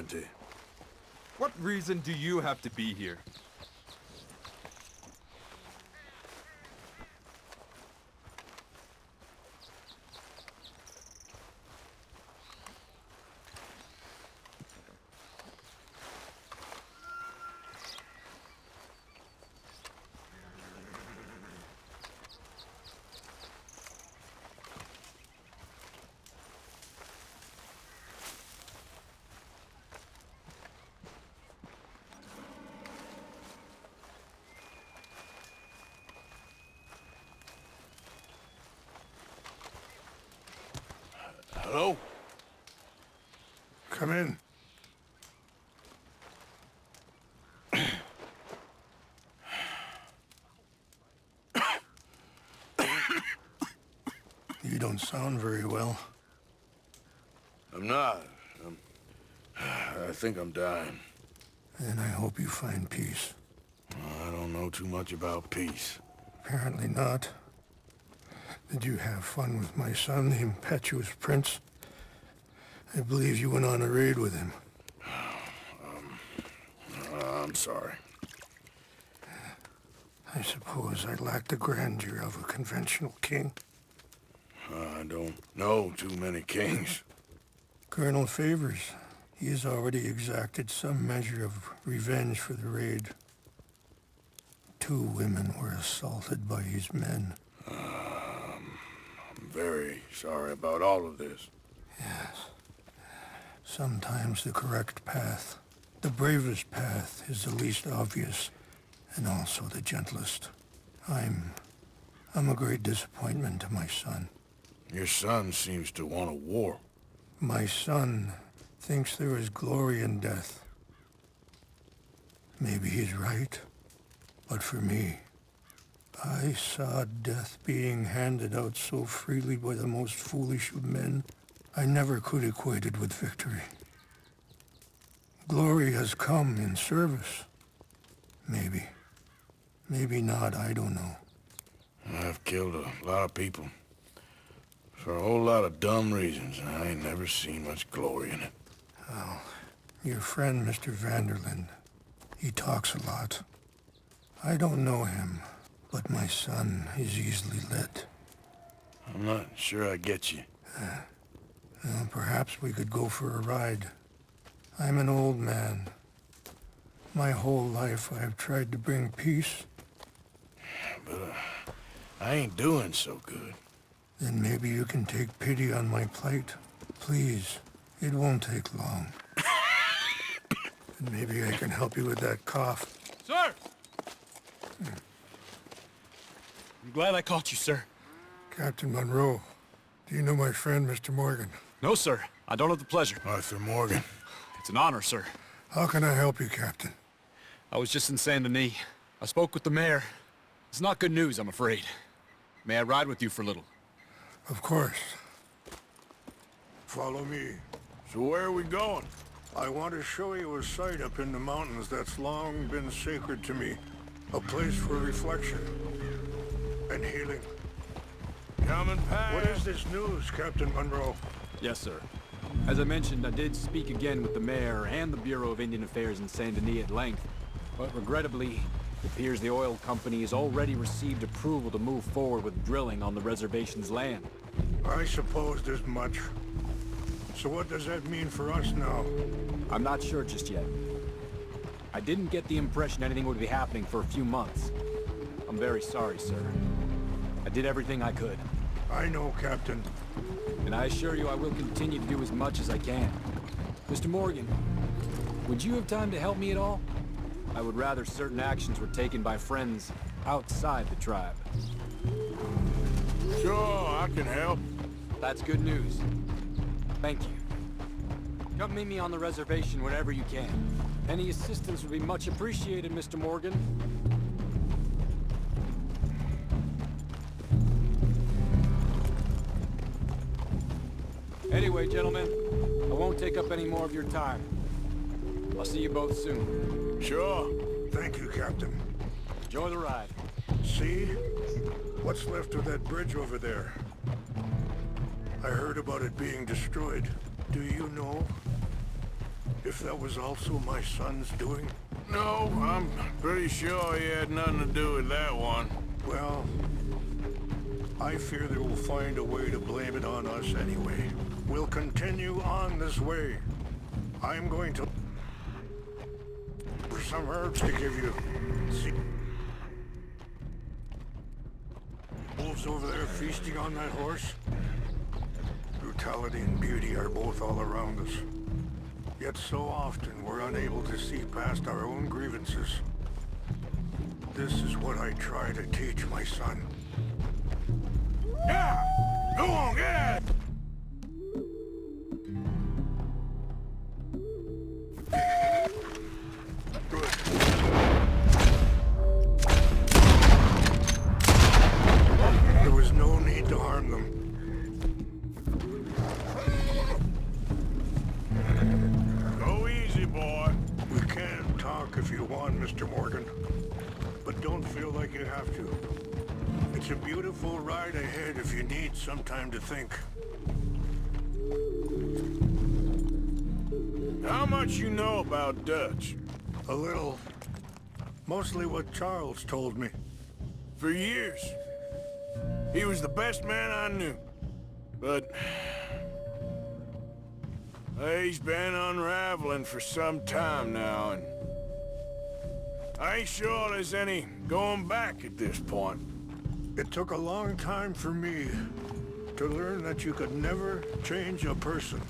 sovereignty. What reason do you have to be here? Hello? Come in. You don't sound very well. I'm not. I think I'm dying. And I hope you find peace. I don't know too much about peace. Apparently not. Did you have fun with my son, the impetuous prince? I believe you went on a raid with him. I'm sorry. I suppose I lack the grandeur of a conventional king. I don't know too many kings. Colonel Favors, he has already exacted some measure of revenge for the raid. 2 women were assaulted by his men. I'm very sorry about all of this. Yes. Sometimes the correct path, the bravest path, is the least obvious, and also the gentlest. I'm a great disappointment to my son. Your son seems to want a war. My son thinks there is glory in death. Maybe he's right, but for me, I saw death being handed out so freely by the most foolish of men, I never could equate it with victory. Glory has come in service. Maybe. Maybe not, I don't know. I've killed a lot of people. For a whole lot of dumb reasons, and I ain't never seen much glory in it. Well, your friend, Mr. Vanderlyn, he talks a lot. I don't know him, but my son is easily led. I'm not sure I get you. Well, perhaps we could go for a ride. I'm an old man. My whole life I have tried to bring peace. But I ain't doing so good. Then maybe you can take pity on my plight. Please, it won't take long. And maybe I can help you with that cough. Sir! I'm glad I caught you, sir. Captain Monroe, do you know my friend, Mr. Morgan? No, sir. I don't have the pleasure. Arthur Morgan. It's an honor, sir. How can I help you, Captain? I was just in Saint Denis. I spoke with the mayor. It's not good news, I'm afraid. May I ride with you for a little? Of course. Follow me. So where are we going? I want to show you a site up in the mountains that's long been sacred to me. A place for reflection and healing. Coming past. What is this news, Captain Monroe? Yes, sir. As I mentioned, I did speak again with the mayor and the Bureau of Indian Affairs in Saint Denis at length. But regrettably, it appears the oil company has already received approval to move forward with drilling on the reservation's land. I supposed as much. So what does that mean for us now? I'm not sure just yet. I didn't get the impression anything would be happening for a few months. I'm very sorry, sir. I did everything I could. I know, Captain. And I assure you I will continue to do as much as I can. Mr. Morgan, would you have time to help me at all? I would rather certain actions were taken by friends outside the tribe. Sure, I can help. That's good news. Thank you. Come meet me on the reservation whenever you can. Any assistance would be much appreciated, Mr. Morgan. Anyway, gentlemen, I won't take up any more of your time. I'll see you both soon. Sure. Thank you, Captain. Enjoy the ride. See? What's left of that bridge over there? I heard about it being destroyed. Do you know? if that was also my son's doing? No, I'm pretty sure he had nothing to do with that one. Well, I fear they will find a way to blame it on us anyway. We'll continue on this way. I'm going to... for some herbs to give you. See? Wolves over there feasting on that horse? Brutality and beauty are both all around us. Yet so often we're unable to see past our own grievances. This is what I try to teach my son. Yeah! Go on, get at it! There was no need to harm them. Go easy, boy. We can talk if you want, Mr. Morgan. But don't feel like you have to. It's a beautiful ride ahead if you need some time to think. How much you know about Dutch? A little. Mostly what Charles told me. For years. He was the best man I knew. But... he's been unraveling for some time now, and... I ain't sure there's any going back at this point. It took a long time for me to learn that you could never change a person.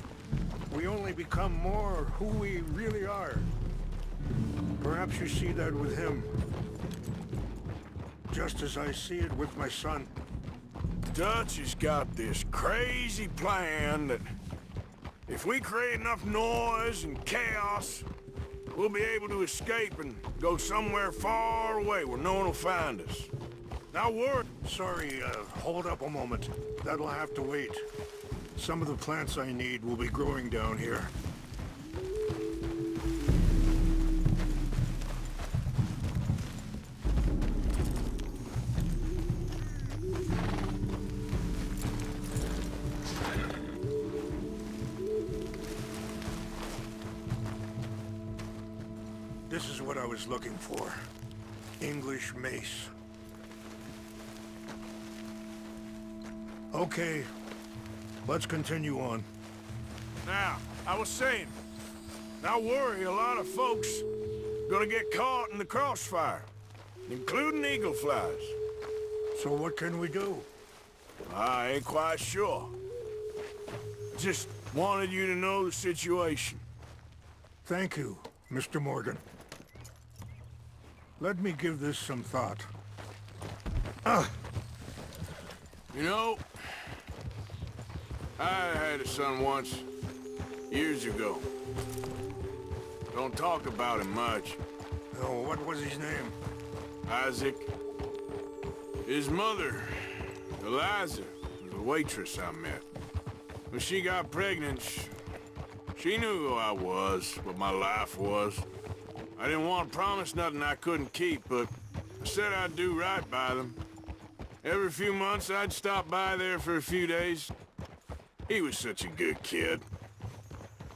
We only become more who we really are. Perhaps you see that with him. Just as I see it with my son. Dutch has got this crazy plan that if we create enough noise and chaos, we'll be able to escape and go somewhere far away where no one will find us. Now worry. Sorry, hold up a moment. That'll have to wait. Some of the plants I need will be growing down here. This is what I was looking for. English mace. Okay, let's continue on. Now, I was saying, now worry, a lot of folks gonna get caught in the crossfire, including eagle flies. So what can we do? I ain't quite sure. Just wanted you to know the situation. Thank you, Mr. Morgan. Let me give this some thought. You know, I had a son once, years ago. Don't talk about him much. Oh, what was his name? Isaac. His mother, Eliza, was a waitress I met. When she got pregnant, she knew who I was, what my life was. I didn't want to promise nothing I couldn't keep, but I said I'd do right by them. Every few months, I'd stop by there for a few days. He was such a good kid.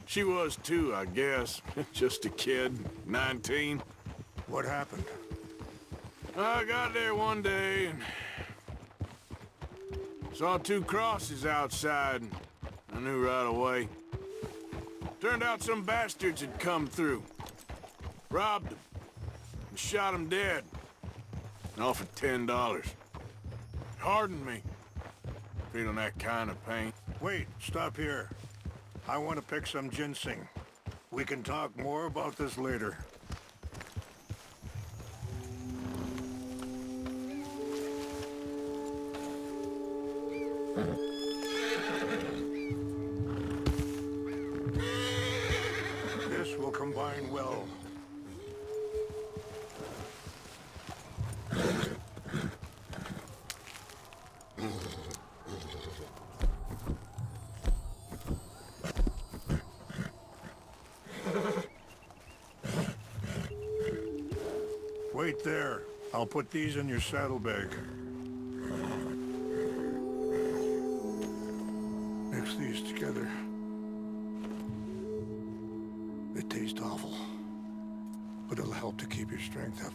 She was too, I guess. Just a kid, 19. What happened? I got there one day and saw two crosses outside, and I knew right away. Turned out some bastards had come through, robbed them, and shot them dead, and offered $10. Hardened me, feeling that kind of pain. Wait, stop here. I want to pick some ginseng. We can talk more about this later. This will combine well. Wait there. I'll put these in your saddlebag. Mix these together. It but it'll help to keep your strength up.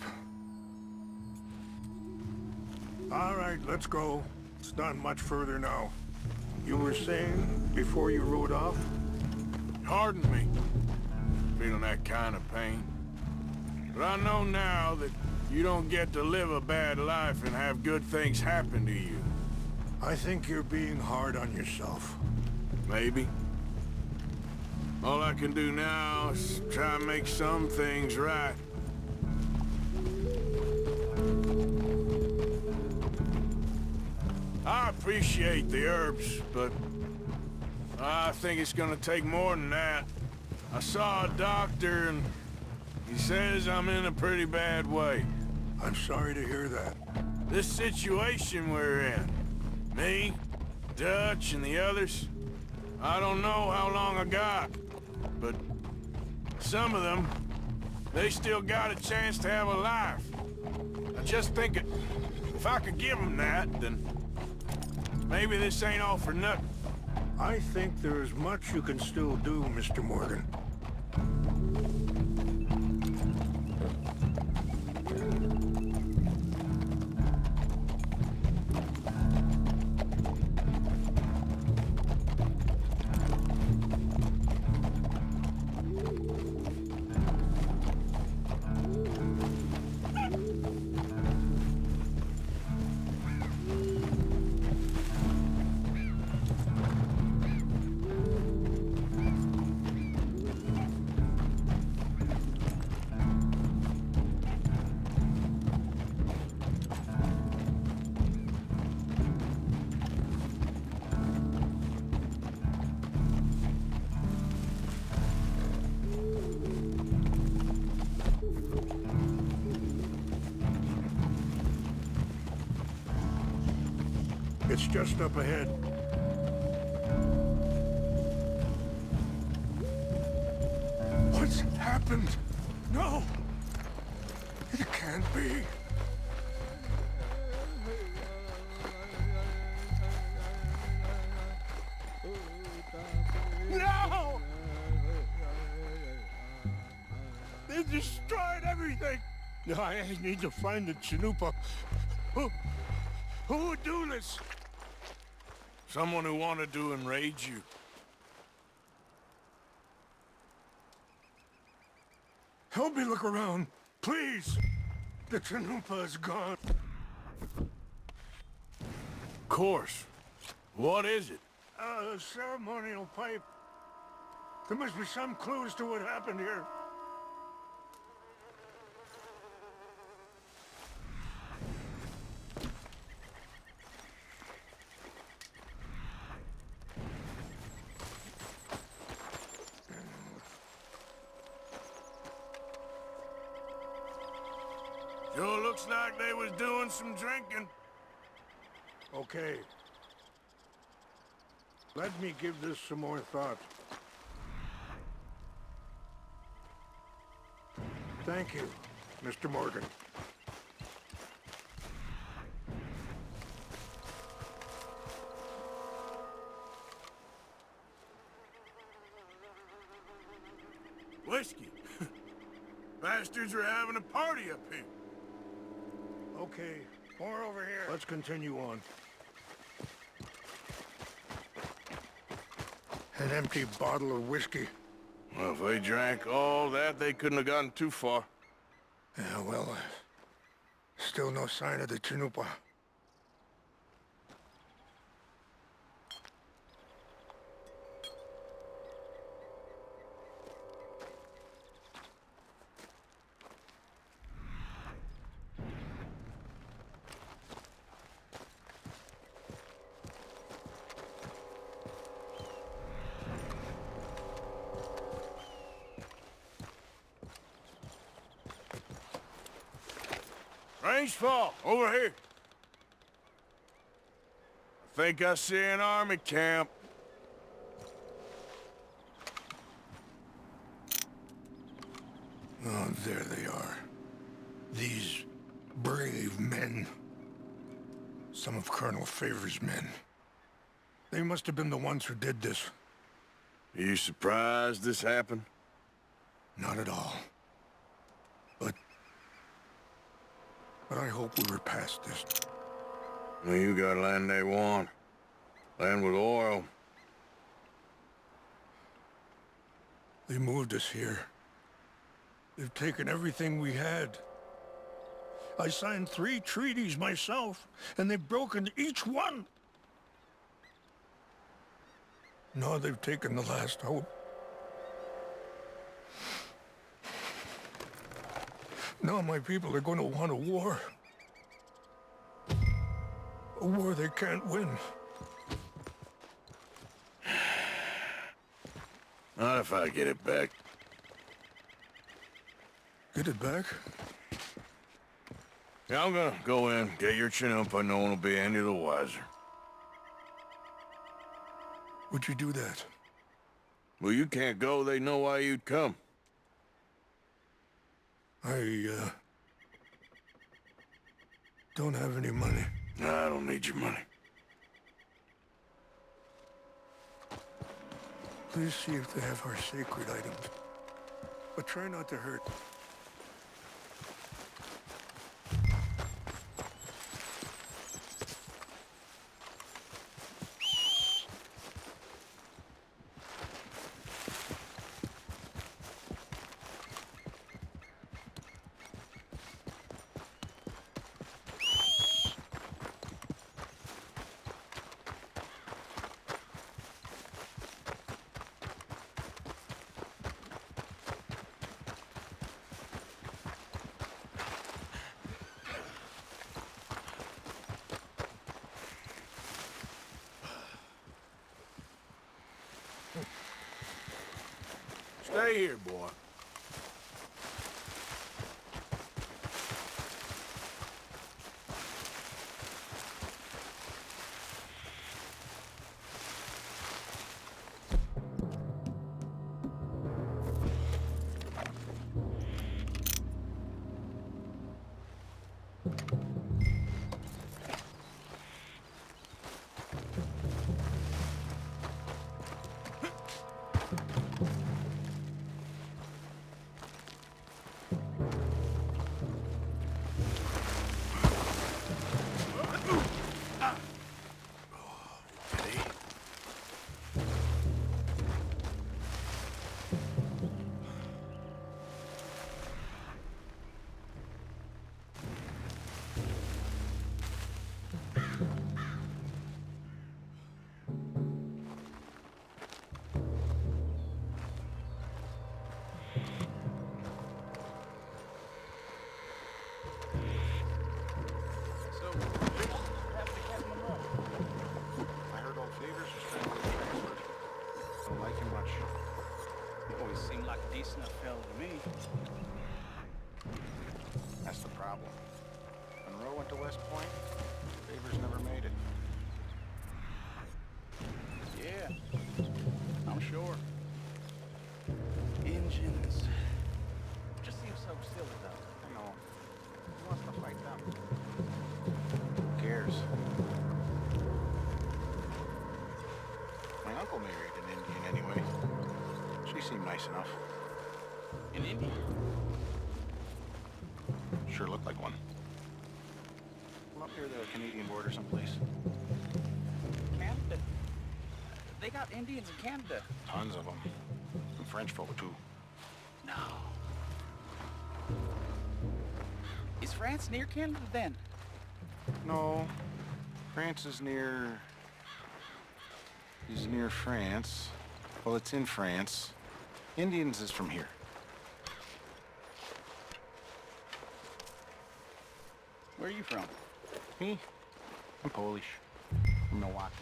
All right, let's go. It's not much further now. You were saying before you rode off? Pardon me. Feeling that kind of pain. But I know now that you don't get to live a bad life and have good things happen to you. I think you're being hard on yourself. Maybe. All I can do now is try and make some things right. I appreciate the herbs, but I think it's gonna take more than that. I saw a doctor and he says I'm in a pretty bad way. I'm sorry to hear that. This situation we're in, me, Dutch, and the others, I don't know how long I got, but some of them, they still got a chance to have a life. I just think if I could give them that, then maybe this ain't all for nothing. I think there's much you can still do, Mr. Morgan. It's just up ahead. What's happened? No! It can't be. No! They destroyed everything! No, I need to find the Chanupa. Who would do this? Someone who wanted to enrage you. Help me look around, please. The Chanupa is gone. Of course. What is it? A ceremonial pipe. There must be some clues to what happened here. Sure looks like they was doing some drinking. Okay. Let me give this some more thought. Thank you, Mr. Morgan. Whiskey. Bastards are having a party up here. Okay, more over here. Let's continue on. An empty bottle of whiskey. Well, if they drank all that, they couldn't have gotten too far. Yeah, well, still no sign of the Chanupa. Range fall, over here. I think I see an army camp. Oh, there they are. These brave men. Some of Colonel Favor's men. They must have been the ones who did this. Are you surprised this happened? Not at all. I hope we were past this. Well, you got land they want. Land with oil. They moved us here. They've taken everything we had. I signed 3 treaties myself, and they've broken each one. Now they've taken the last hope. Now my people are going to want a war. A war they can't win. Not if I get it back. Get it back? Yeah, I'm gonna go in, get your Chinook, but no one will be any the wiser. Would you do that? Well, you can't go, they know why you'd come. I, don't have any money. Nah, I don't need your money. Please see if they have our sacred items. But try not to hurt. Stay here, boy. Decent fell to me. That's the problem. Monroe went to West Point. Favors never made it. Yeah, I'm sure. Engines. Just seems so silly, though. I know. Who wants to fight them? Who cares? My uncle married an Indian anyway. She seemed nice enough. An Indian? Sure looked like one. Well, up near the Canadian border someplace. Canada? They got Indians in Canada. Tons of them. And French folk, too. No. Is France near Canada, then? No. France is near... is near France. Well, it's in France. Indians is from here. Where are you from? Me? I'm Polish. From Milwaukee.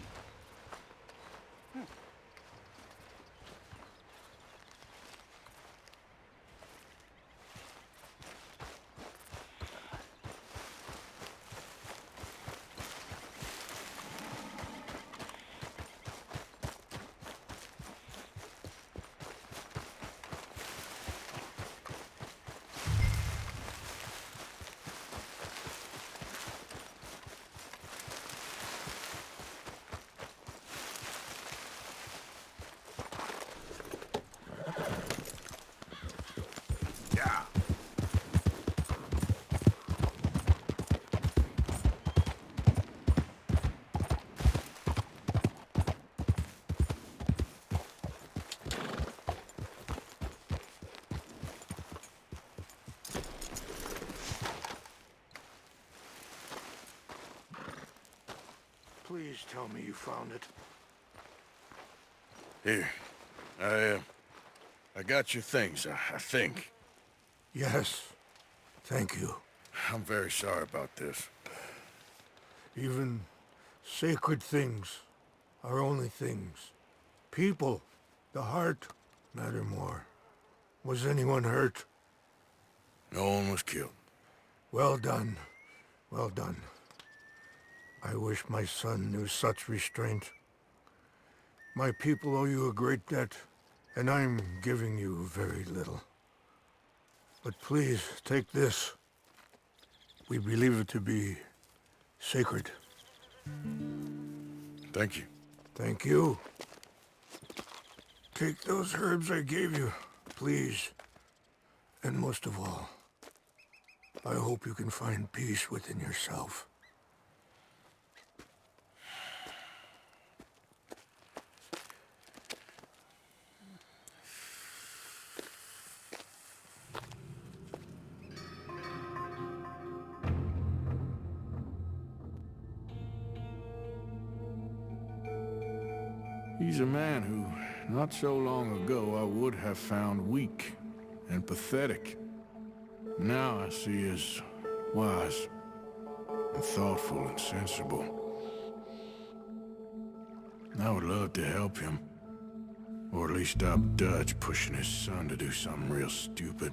Please tell me you found it. Here. I got your things, I think. Yes. Thank you. I'm very sorry about this. Even sacred things are only things. People, the heart, matter more. Was anyone hurt? No one was killed. Well done. Well done. I wish my son knew such restraint. My people owe you a great debt, and I'm giving you very little. But please, take this. We believe it to be sacred. Thank you. Thank you. Take those herbs I gave you, please. And most of all, I hope you can find peace within yourself. He's a man who, not so long ago, I would have found weak and pathetic. Now I see as wise and thoughtful and sensible. I would love to help him, or at least stop Dutch pushing his son to do something real stupid.